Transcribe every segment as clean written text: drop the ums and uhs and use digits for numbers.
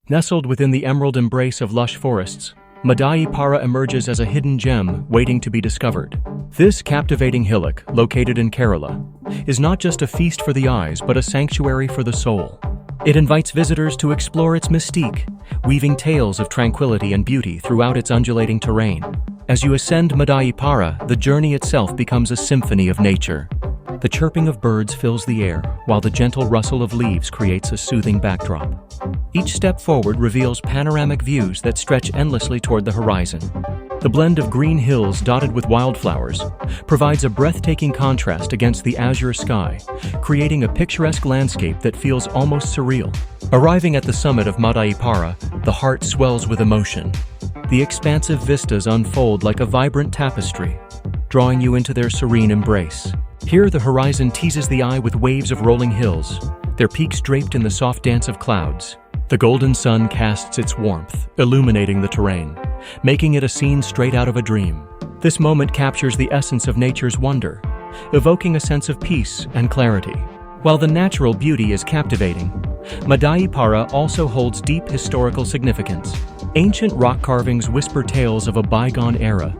Nestled within the emerald embrace of lush forests, Madayipara emerges as a hidden gem waiting to be discovered. This captivating hillock, located in Kerala, is not just a feast for the eyes but a sanctuary for the soul. It invites visitors to explore its mystique, weaving tales of tranquility and beauty throughout its undulating terrain. As you ascend Madayipara, the journey itself becomes a symphony of nature. The chirping of birds fills the air, while the gentle rustle of leaves creates a soothing backdrop. Each step forward reveals panoramic views that stretch endlessly toward the horizon. The blend of green hills dotted with wildflowers provides a breathtaking contrast against the azure sky, creating a picturesque landscape that feels almost surreal. Arriving at the summit of Madayipara, the heart swells with emotion. The expansive vistas unfold like a vibrant tapestry, drawing you into their serene embrace. Here, the horizon teases the eye with waves of rolling hills, their peaks draped in the soft dance of clouds. The golden sun casts its warmth, illuminating the terrain, making it a scene straight out of a dream. This moment captures the essence of nature's wonder, evoking a sense of peace and clarity. While the natural beauty is captivating, Madayipara also holds deep historical significance. Ancient rock carvings whisper tales of a bygone era,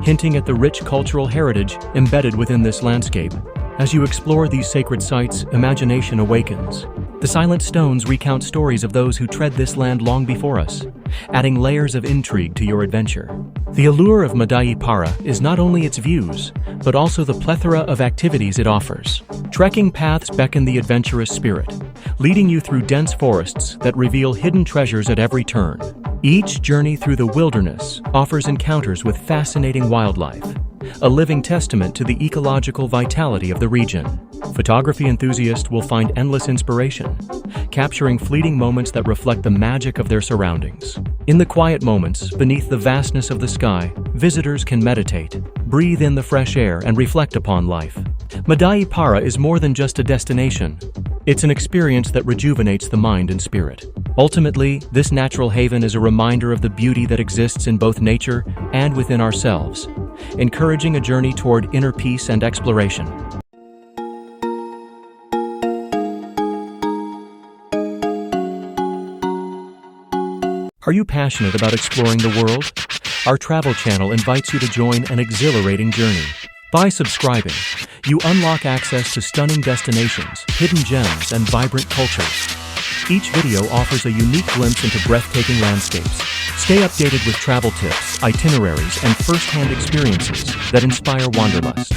hinting at the rich cultural heritage embedded within this landscape. As you explore these sacred sites, imagination awakens. The silent stones recount stories of those who tread this land long before us, adding layers of intrigue to your adventure. The allure of Madayipara is not only its views, but also the plethora of activities it offers. Trekking paths beckon the adventurous spirit, leading you through dense forests that reveal hidden treasures at every turn. Each journey through the wilderness offers encounters with fascinating wildlife, a living testament to the ecological vitality of the region. Photography enthusiasts will find endless inspiration, capturing fleeting moments that reflect the magic of their surroundings. In the quiet moments, beneath the vastness of the sky, visitors can meditate, breathe in the fresh air, and reflect upon life. Madayipara is more than just a destination. It's an experience that rejuvenates the mind and spirit. Ultimately, this natural haven is a reminder of the beauty that exists in both nature and within ourselves, encouraging a journey toward inner peace and exploration. Are you passionate about exploring the world? Our travel channel invites you to join an exhilarating journey. By subscribing, you unlock access to stunning destinations, hidden gems, and vibrant cultures. Each video offers a unique glimpse into breathtaking landscapes. Stay updated with travel tips, itineraries, and first-hand experiences that inspire wanderlust.